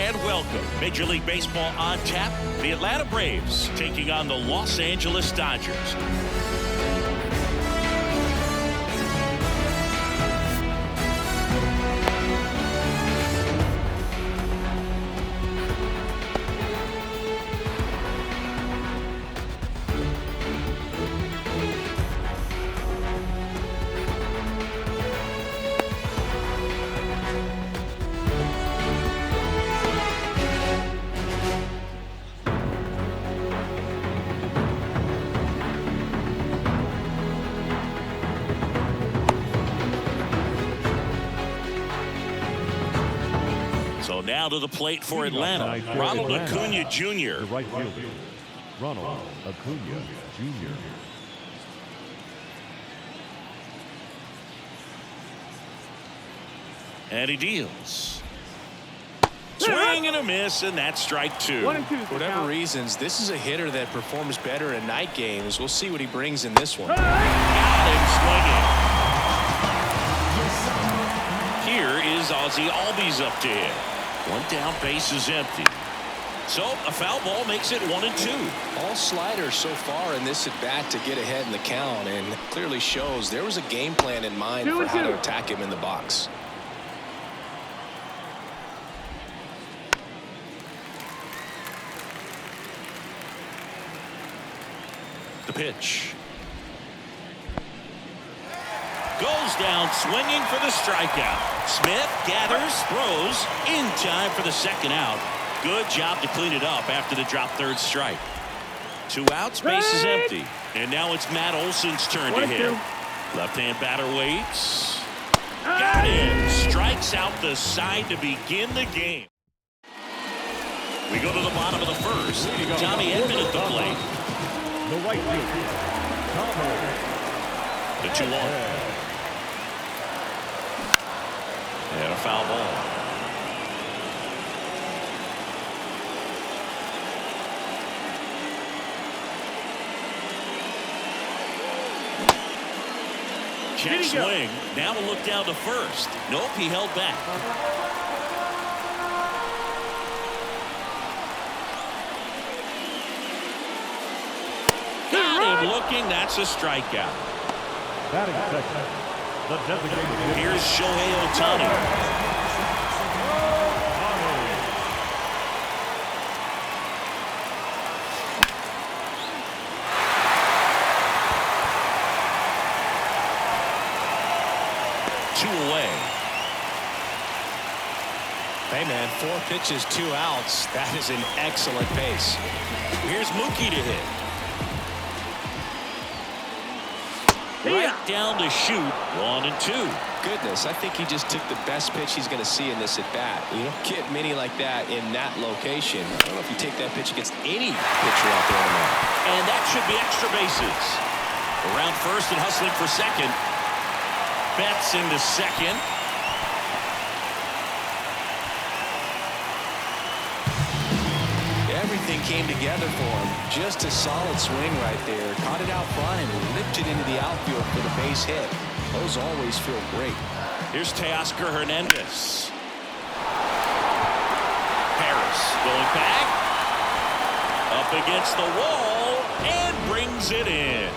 And welcome. Major League Baseball on tap. The Atlanta Braves taking on the Los Angeles Dodgers. So now to the plate for Atlanta, Ronald Acuna Jr. The right fielder, Ronald Acuna Jr. And he deals. Swing and a miss, and that's strike two. 1 and 2. For whatever reasons, this is a hitter that performs better in night games. We'll see what he brings in this one. Got him swinging. Here is Ozzie Albies up to him. One down, base is empty. So a foul ball makes it 1 and 2. All sliders so far in this at bat to get ahead in the count, and clearly shows there was a game plan in mind for how to attack him in the box. The pitch. Goes down swinging for the strikeout. Smith gathers, throws in time for the second out. Good job to clean it up after the drop third strike. 2 outs, base is empty. And now it's Matt Olson's turn to hit. Left-hand batter waits. Got him. Strikes out the side to begin the game. We go to the bottom of the first. Tommy Edman at the plate. The right fielder, Tommy. The 2-1. And a foul ball. Check swing. Now a look down to first. Nope, he held back. Got him looking. That's a strikeout. Batting second, the designated hitter. Here's Shohei Ohtani. Two away. Hey, man, 4 pitches, 2 outs. That is an excellent pace. Here's Mookie to hit. Right down to shoot. 1 and 2. Goodness, I think he just took the best pitch he's going to see in this at bat. You don't get many like that in that location. I don't know if you take that pitch against any pitcher out there tonight. And that should be extra bases. Around first and hustling for second. Betts into second. Everything came together for him. Just a solid swing right there. Caught it out front and ripped it into the outfield for the base hit. Those always feel great. Here's Teoscar Hernandez. Harris going back. Up against the wall and brings it in.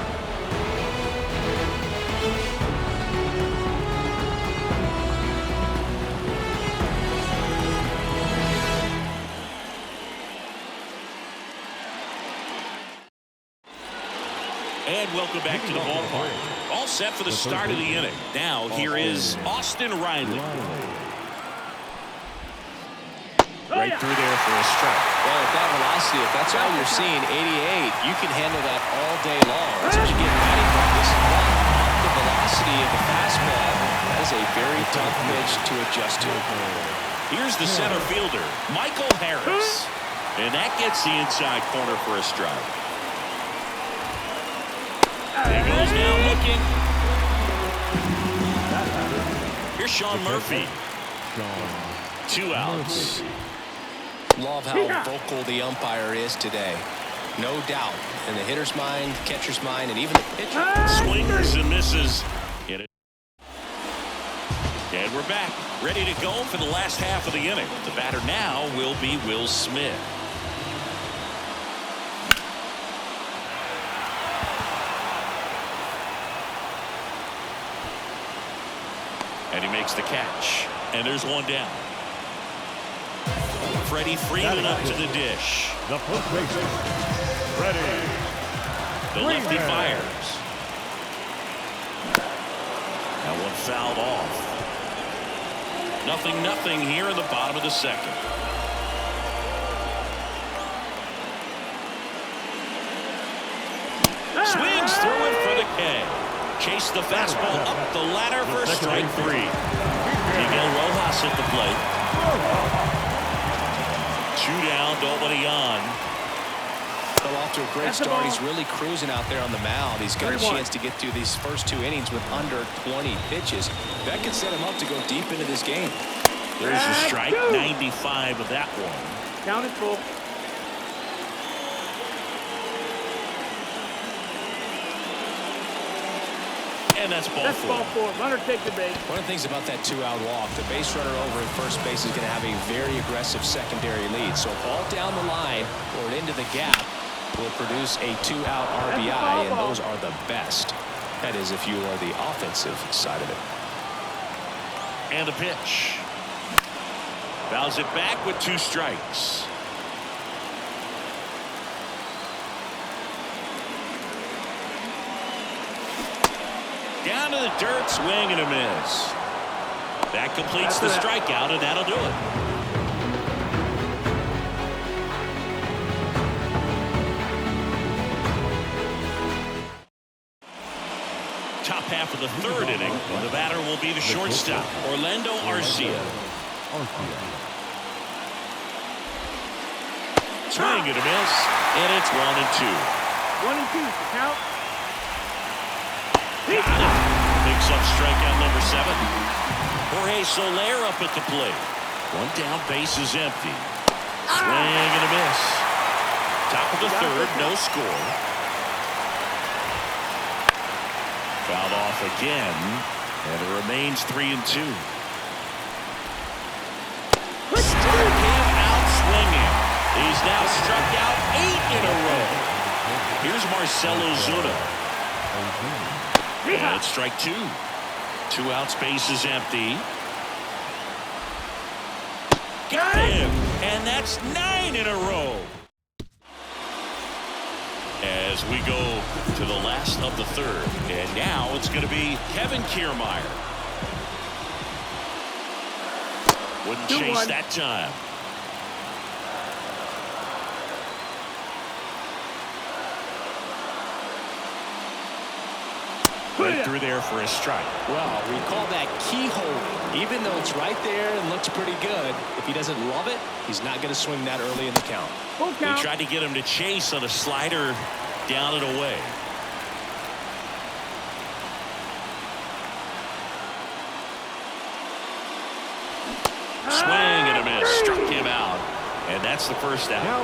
And welcome back to the ballpark. All set for the start of the inning. Now here is Austin Riley. Right through there for a strike. Well, at that velocity, if that's all you're seeing, 88, you can handle that all day long. That's what you get batting practice. The velocity of the fastball, that is a very tough pitch to adjust to. Here's the center fielder, Michael Harris. And that gets the inside corner for a strike. He goes down looking. Here's Sean Murphy. 2 outs. Love how vocal the umpire is today. No doubt. In the hitter's mind, catcher's mind, and even the pitcher. Swings and misses. And we're back, ready to go for the last half of the inning. The batter now will be Will Smith. And he makes the catch. And there's one down. Freddie Freeman up to the dish. The first baseman, Freddie. The lefty fires. That one fouled off. 0-0 here in the bottom of the second. Swings through it for the K. Chase the fastball up the ladder for strike 3. Miguel Rojas at the plate. 2 down, nobody on. Fell off to a great start. He's really cruising out there on the mound. He's got a chance to get through these first 2 innings with under 20 pitches. That could set him up to go deep into this game. There's a strike, 95 of that one. Count it full. And that's ball That's 4. ball 4. Runner take the base. One of the things about that 2-out walk, the base runner over at first base is going to have a very aggressive secondary lead. So a ball down the line or into the gap will produce a 2-out RBI, and those are the best. That is if you are the offensive side of it. And the pitch. Fouls it back with 2 strikes. Down to the dirt, swing and a miss. That completes the strikeout, and that'll do it. Top half of the 3rd inning, and the batter will be the shortstop, Orlando Arcia. Swing and a miss, and it's 1-2. 1-2. Count. Got it. Picks up strikeout number 7. Jorge Soler up at the plate. 1 down, base is empty. Swing and a miss. Top of the 3rd, no score. Fouled off again, and it remains 3-2. Struck him out swinging. He's now struck out 8 in a row. Here's Marcell Ozuna. And it's strike 2. 2 outs, base is empty. Got him! And that's 9 in a row. As we go to the last of the 3rd. And now it's going to be Kevin Kiermaier. Wouldn't chase that time. Right through there for a strike. Well, we call that keyhole. Even though it's right there and looks pretty good, if he doesn't love it, he's not going to swing that early in the count. They tried to get him to chase on a slider down and away. Swing and a miss. Struck him out. And that's the first out. Now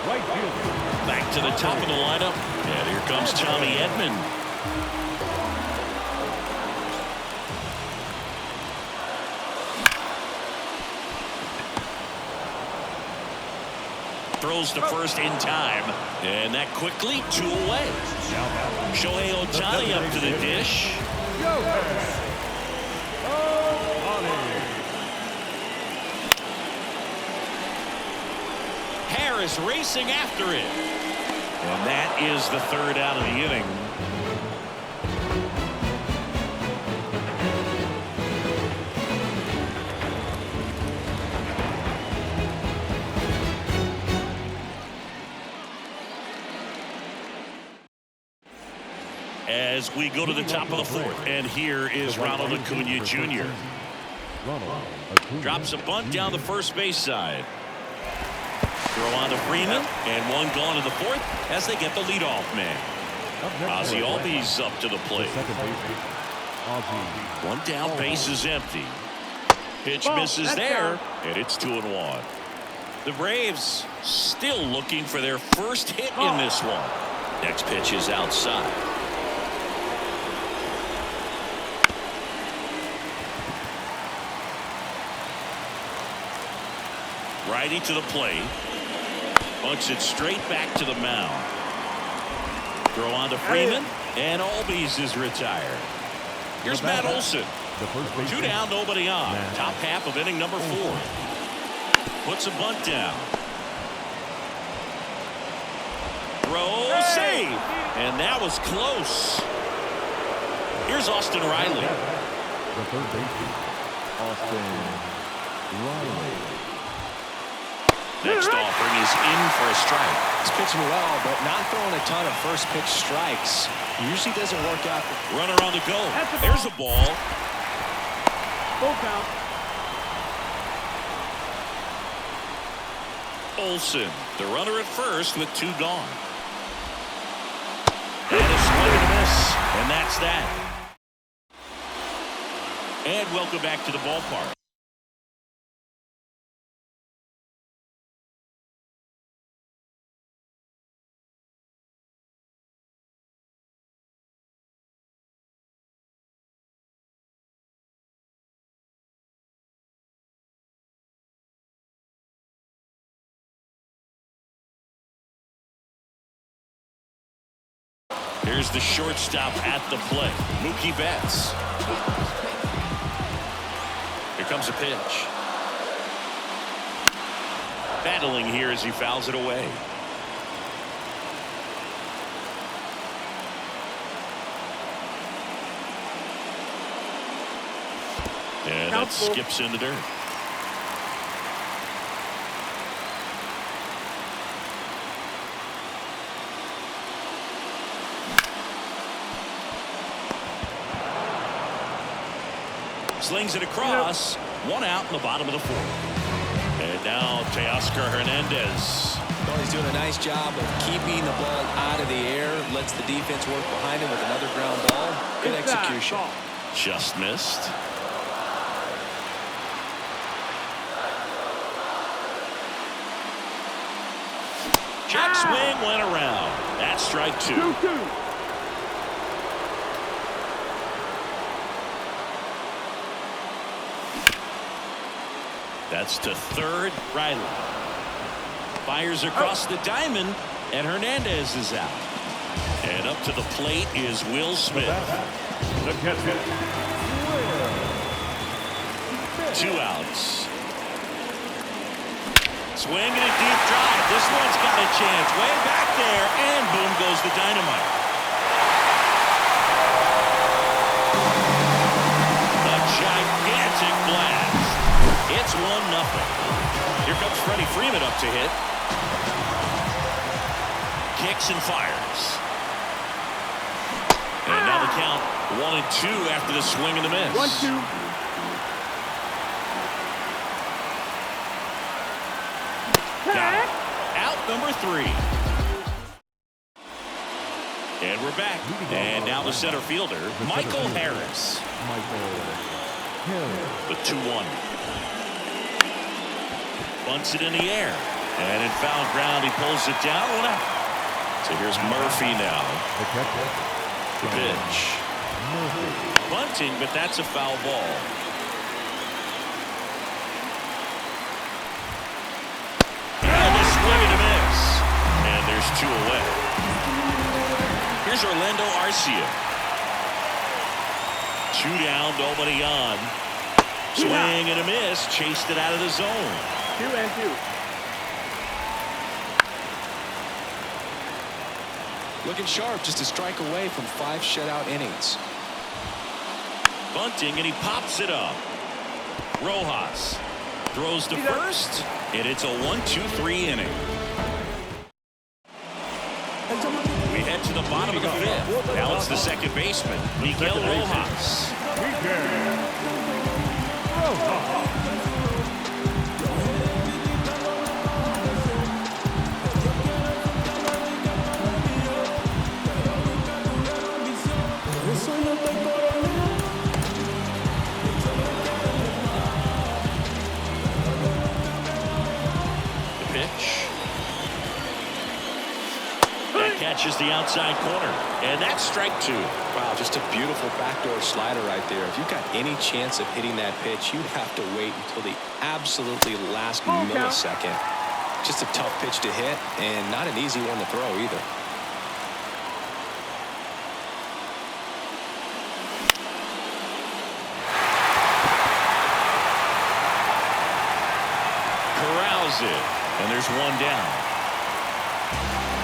right fielder. Back to the top of the lineup. And here comes Tommy Edman. Throws to first in time. And that quickly 2 away. Shohei Ohtani up to the dish. Harris racing after it. And that is the 3rd out of the inning. As we go to the top of the 4th, and here is Ronald Acuna Jr. Drops a bunt down the first base side. Throw on to Freeman, and 1 gone in the 4th as they get the leadoff man. Ozzie Albies up to the plate. 1 down, base is empty. Pitch misses there, and it's 2-1. The Braves still looking for their first hit in this one. Next pitch is outside. Righty to the plate. Bunts it straight back to the mound. Throw on to Freeman. And Albies is retired. Here's Matt Olson. Two down, nobody on. Top half of inning number 4. Puts a bunt down. Throw, save. And that was close. Here's Austin Riley. The third baseman, Austin Riley. Next offering is in for a strike. He's pitching well, but not throwing a ton of first pitch strikes. Usually doesn't work out. Runner on the go. There's a ball. Full count. Olson, the runner at first with 2 gone. And a swing and a miss. And that's that. And welcome back to the ballpark. Here's the shortstop at the plate, Mookie Betts. Here comes a pitch. Battling here as he fouls it away. And that skips in the dirt. Slings it across. 1 out in the bottom of the 4th. And now Teoscar Hernandez. Well, he's doing a nice job of keeping the ball out of the air. Lets the defense work behind him with another ground ball. Good execution. Just missed. Check swing went around. That's strike 2. 2-2. That's to third. Riley fires across the diamond, and Hernandez is out. And up to the plate is Will Smith. The catcher, 2 outs. Swing and a deep drive. This one's got a chance. Way back there, and boom goes the dynamite. A gigantic blast. It's 1-0. Here comes Freddie Freeman up to hit. Kicks and fires. And now the count 1-2 after the swing and the miss. 1-2. Got it. Out number 3. And we're back. And now the center fielder, Michael Harris. The 2-1. Bunts it in the air. And in foul ground, he pulls it down. 1 out. So here's Murphy now. The pitch. Bunting, but that's a foul ball. And a swing and a miss. And there's 2 away. Here's Orlando Arcia. 2 down, nobody on. Swing and a miss. Chased it out of the zone. 2-2. Looking sharp, just a strike away from 5 shutout innings. Bunting, and he pops it up. Rojas throws to first, and it's a 1-2-3 inning. We head to the bottom of the 5th. Now it's the second baseman, Miguel Rojas. catches the outside corner. And that's strike 2. Wow, just a beautiful backdoor slider right there. If you've got any chance of hitting that pitch, you have to wait until the absolutely last millisecond. Just a tough pitch to hit, and not an easy one to throw either. Corrals it, and there's one down.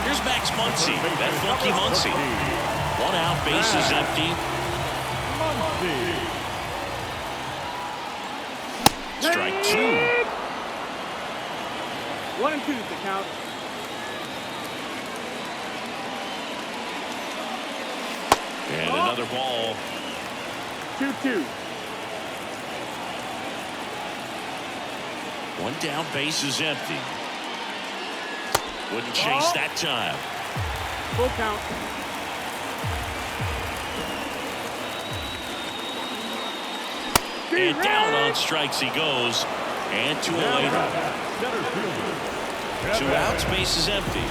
Here's Max Muncy, that funky Muncy. 1 out, bases empty. Strike 2. 1 and 2 is the count. And another ball. 2-2. 1 down, bases empty. Wouldn't chase that time. Full count. And down on strikes he goes. And 2 away. 2 outs, bases empty.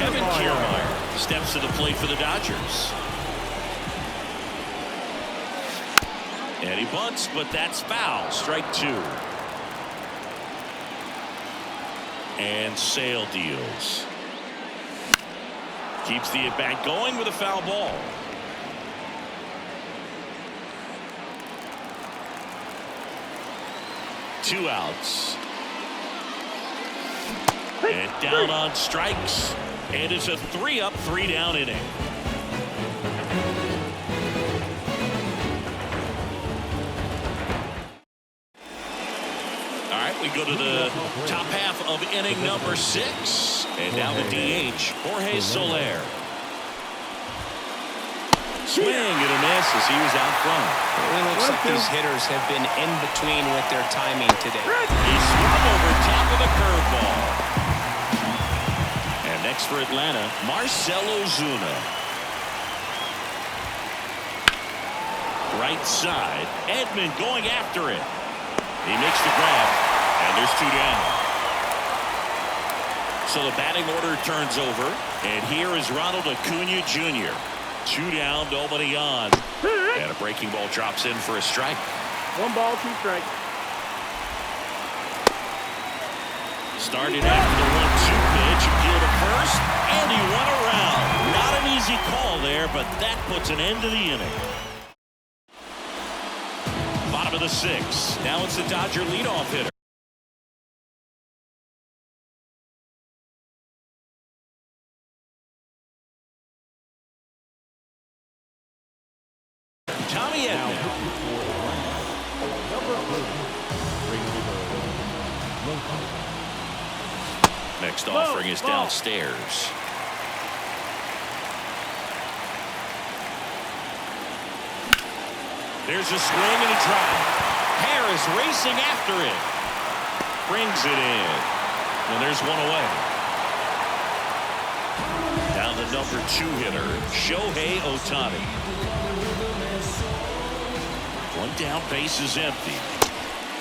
Kevin Kiermaier steps to the plate for the Dodgers. And he bunts, but that's foul. Strike 2. And Sale deals. Keeps the at-bat going with a foul ball. Two outs. And down on strikes. And it's a 3-up, 3-down inning. All right, we go to the top half of inning number 6. And now the DH, Jorge Soler. Swing and a miss as he was out front. It looks like these hitters have been in between with their timing today. He swung over top of the curveball. And next for Atlanta, Marcell Ozuna. Right side, Edman going after it. He makes the grab, and there's 2 down. So the batting order turns over, and here is Ronald Acuna Jr. 2 down, nobody on. And a breaking ball drops in for a strike. 1 ball, 2 strikes. Started after the 1-2 pitch, appealed to first, and he went around. Not an easy call there, but that puts an end to the inning. Bottom of the 6th. Now it's the Dodger leadoff hitter. Tommy Edman. Next offering is downstairs. There's a swing and a drive. Harris racing after it. Brings it in. And there's 1 away. Now the number 2 hitter, Shohei Ohtani. 1 down, base is empty.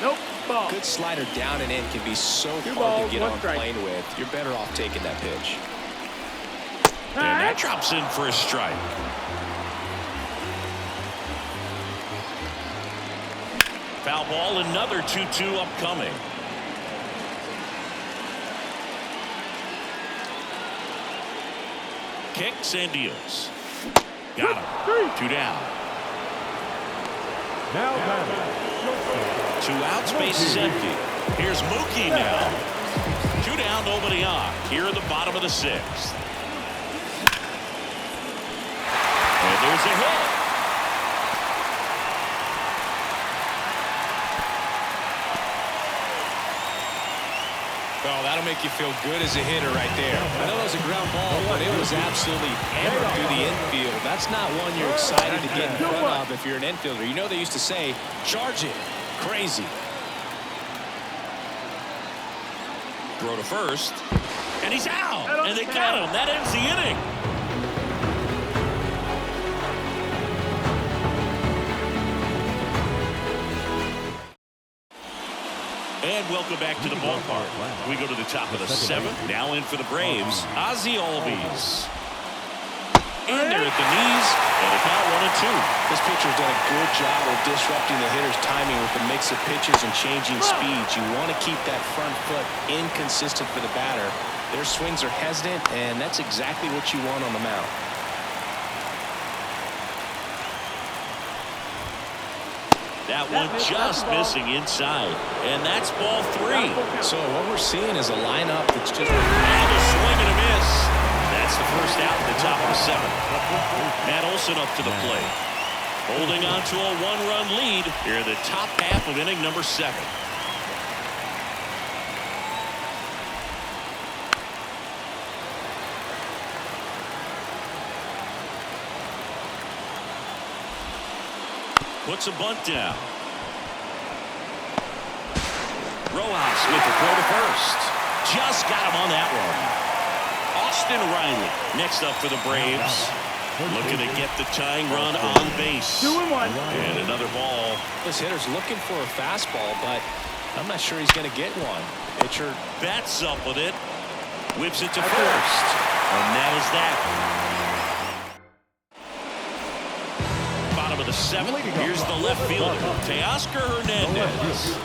Nope. Ball. Good slider down and in can be so 2 hard balls, to get 1 on strike. plane with. You're better off taking that pitch. And that drops in for a strike. Foul ball, another 2-2 upcoming. Kicks and deals. Got him. 2 down. Now batting. 2 outs, base is empty. Here's Mookie now. 2 down, nobody on. Here at the bottom of the 6th. And there's a hit. Oh, that'll make you feel good as a hitter right there. I know it was a ground ball, but it was absolutely hammered through the infield. That's not one you're excited to get in front of if you're an infielder. You know they used to say, charge it. Crazy. Throw to first. And he's out. And they got him. That ends the inning. And welcome back to the ballpark. We go to the top of the 7th. Now in for the Braves, Ozzie Albies. And they're at the knees, and a count 1-2. This pitcher's done a good job of disrupting the hitter's timing with the mix of pitches and changing speeds. You want to keep that front foot inconsistent for the batter. Their swings are hesitant, and that's exactly what you want on the mound. That one just missing inside, and that's ball 3. So what we're seeing is a lineup that's just... And a swing and a miss. That's the first out in the top of the 7th. Matt Olson up to the plate. Holding on to a 1-run lead here in the top half of inning number 7. Puts a bunt down. Rojas with the throw to first. Just got him on that one. Austin Riley next up for the Braves. Looking to get the tying run on base. 2-1. And another ball. This hitter's looking for a fastball, but I'm not sure he's going to get one. Pitcher Bats up with it. Whips it to first. And that is that. Bottom of the 7th. Here's the left fielder, Teoscar Hernandez.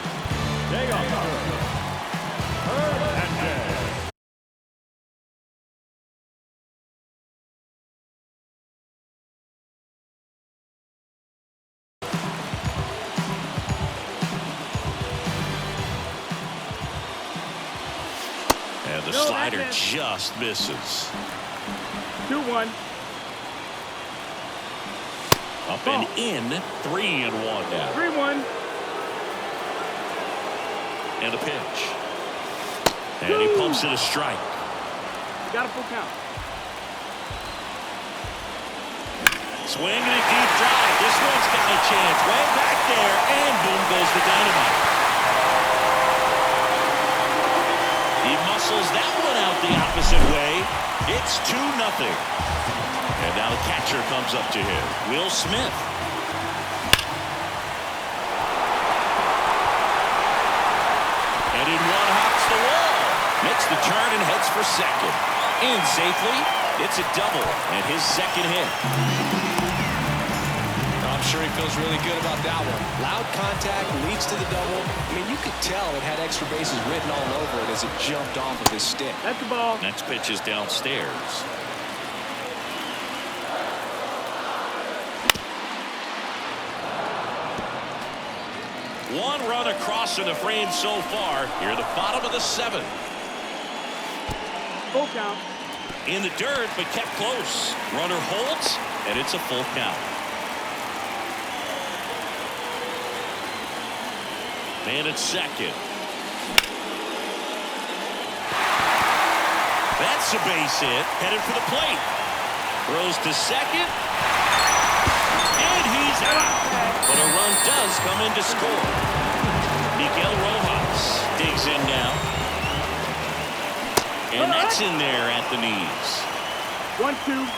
And the slider just misses. 2-1. Up and in, 3-1 now. 3-1. And a pitch. And he pumps it a strike. Got a full count. Swing and a deep drive. This one's got a chance. Way back there, and boom goes the dynamite. He muscles that one out the opposite way. It's 2-0. And now the catcher comes up to him, Will Smith. And in one hops the wall. Makes the turn and heads for second. In safely. It's a double and his second hit. I'm sure he feels really good about that one. Loud contact leads to the double. I mean, you could tell it had extra bases written all over it as it jumped off of his stick. That's the ball. Next pitch is downstairs. One run across in the frame so far. Here at the bottom of the 7th. Full count. In the dirt, but kept close. Runner holds, and it's a full count. Man at second. That's a base hit. Headed for the plate. Throws to second. And he's out. But a run does come in to score. Miguel Rojas digs in now. And that's in there at the knees. 1-2.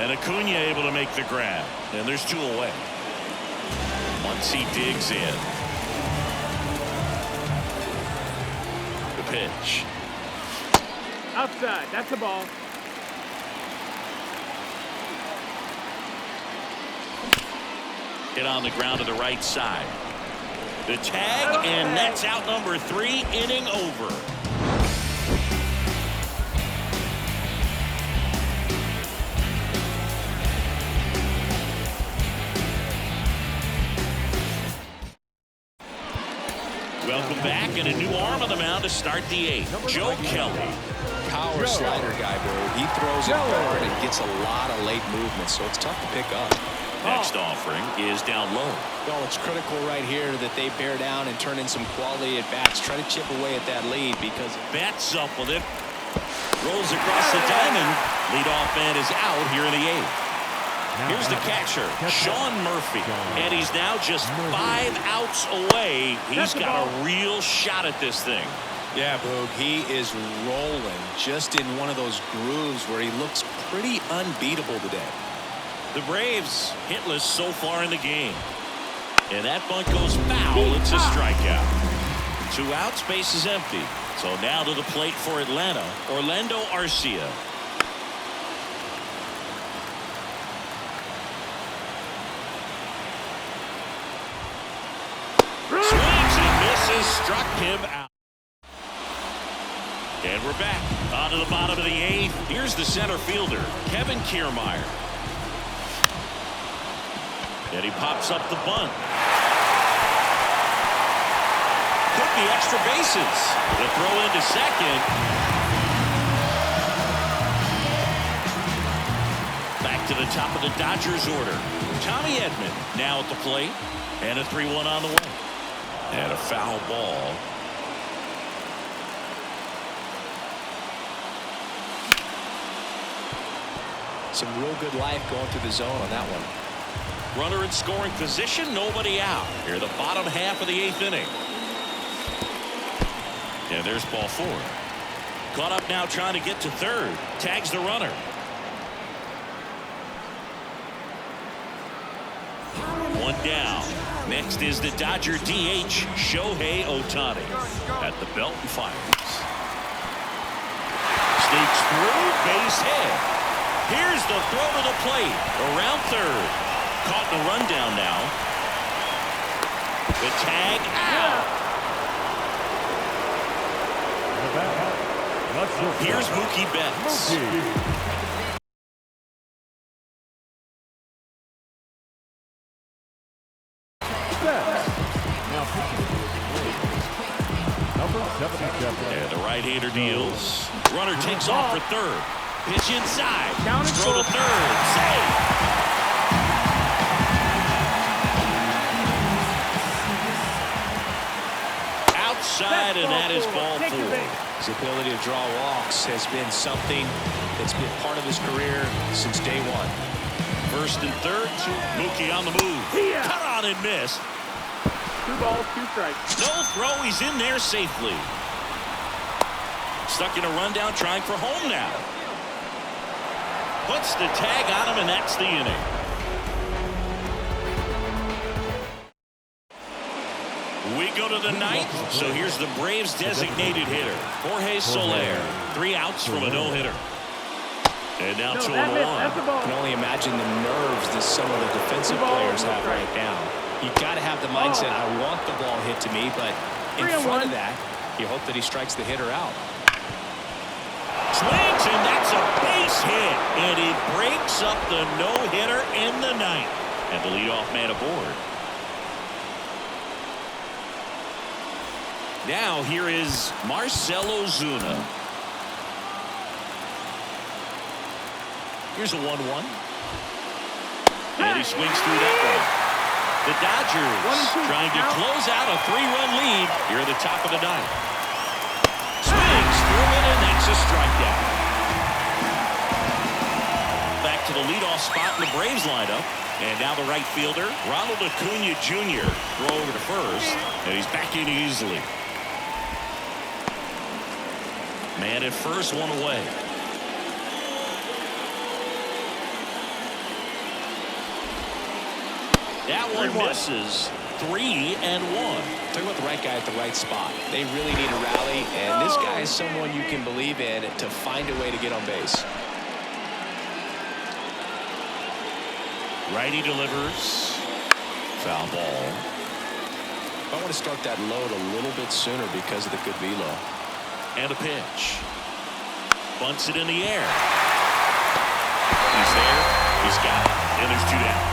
And Acuna able to make the grab. And there's 2 away. Once he digs in. The pitch. Outside. That's the ball. Hit on the ground to the right side. The tag, and that's out number 3, inning over. Welcome back, and a new arm on the mound to start the 8th. Joe Kelly. Power slider guy, bro. He throws it hard and gets a lot of late movement, so it's tough to pick up. Next offering is down low. Well, it's critical right here that they bear down and turn in some quality at bats. Try to chip away at that lead because Bats up with it. Rolls across the diamond. Leadoff man is out here in the 8th. Here's the catcher, Sean Murphy. And he's now just 5 outs away. He's got a real shot at this thing. yeah, Boog, he is rolling just in one of those grooves where he looks pretty unbeatable today. The Braves hitless so far in the game. And that bunt goes foul. It's a strikeout. 2 outs, base is empty. So now to the plate for Atlanta, Orlando Arcia. Swings and misses, struck him out. And we're back on to the bottom of the 8th. Here's the center fielder, Kevin Kiermaier. And he pops up the bunt. Took the extra bases. The throw into second. Back to the top of the Dodgers order. Tommy Edman now at the plate. And a 3-1 on the way. And a foul ball. Some real good life going through the zone on that one. Runner in scoring position, nobody out. Here the bottom half of the 8th inning. And there's ball 4. Caught up now trying to get to third. Tags the runner. One down. Next is the Dodger DH, Shohei Ohtani. At the belt and fires. Sneaks through, base hit. Here's the throw to the plate. Around third. Caught in the rundown now. The tag out. Here's Mookie Betts. And the right-hander deals. Runner takes off for third. Pitch inside. Throw to third. Save. Outside, and that is ball 4. His ability to draw walks has been something that's been part of his career since day one. First and third. Mookie on the move. Cut on and missed. 2 balls, 2 strikes. No throw. He's in there safely. Stuck in a rundown, trying for home now. Puts the tag on him, and that's the inning. We go to the 9th. So here's the Braves designated hitter, Jorge Soler. 3 outs from a no-hitter. And now 2-1. I can only imagine the nerves that some of the defensive players have right now. You've got to have the mindset, I want the ball hit to me, but in front of that, you hope that he strikes the hitter out. Swings, and that's a base hit. And he breaks up the no-hitter in the 9th. And the leadoff man aboard. Now here is Marcell Ozuna. Here's a 1-1. And he swings through that one. The Dodgers trying to close out a 3-run lead here at the top of the 9th. Swings through it, and that's a strikeout. Back to the leadoff spot in the Braves lineup. And now the right fielder, Ronald Acuna Jr. Throw over to first. And he's back in easily. Man at first, 1 away. That one misses. 3-1. Talk about the right guy at the right spot. They really need a rally, and this guy is someone you can believe in to find a way to get on base. Righty delivers. Foul ball. I want to start that load a little bit sooner because of the good velo. And a pitch. Bunts it in the air. He's there. He's got it. And there's 2 down.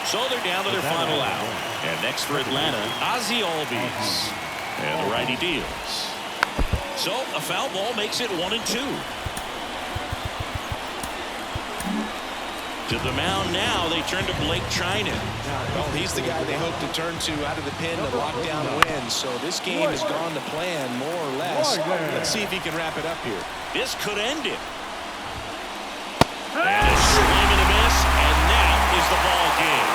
So they're down to their final out. And next for Atlanta, Ozzie Albies. And the righty deals. So a foul ball makes it 1-2. To the mound now, they turn to Blake Trinan. Well, he's the guy they hope to turn to out of the pen to lock down a win. So this game has gone to plan, more or less. Let's see if he can wrap it up here. This could end it. And a swing and a miss, and that is the ball game.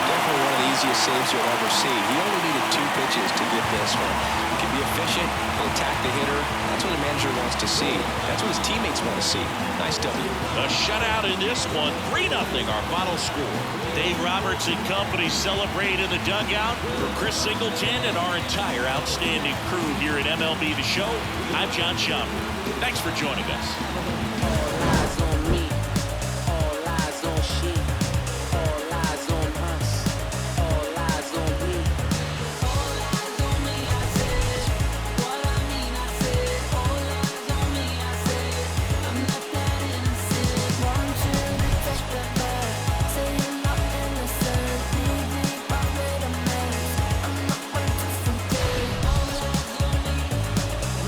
Definitely one of the easiest saves you'll ever see. He only needed 2 pitches to get this one. He can be efficient, he'll attack the hitter. That's what a manager wants to see. That's what his teammates want to see. Nice W. A shutout in this one, 3-0 our final score. Dave Roberts and company celebrate in the dugout. For Chris Singleton and our entire outstanding crew here at MLB The Show, I'm John Schaumburg. Thanks for joining us. All eyes on me, all eyes on she, all eyes on us, all eyes on me. All eyes on me, I said. What I mean, I said. All eyes on me, I said. I'm not that innocent. Want you to touch the bed. Say you're not innocent. Knee deep, I made a mess. I'm not one to forget. All eyes on me,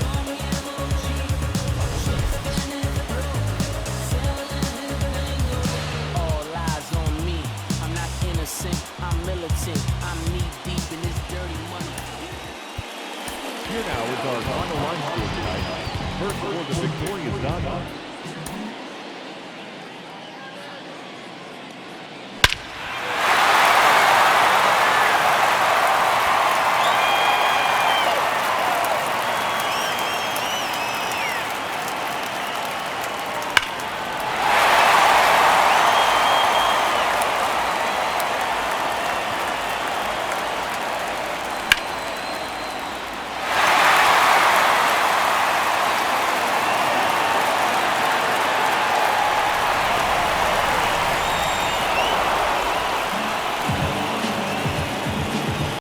wrong emoji. All eyes on me. I'm not innocent. I'm militant. I'm knee deep in this dirty money. Here now is our final line score tonight. First for the victorious Dodgers,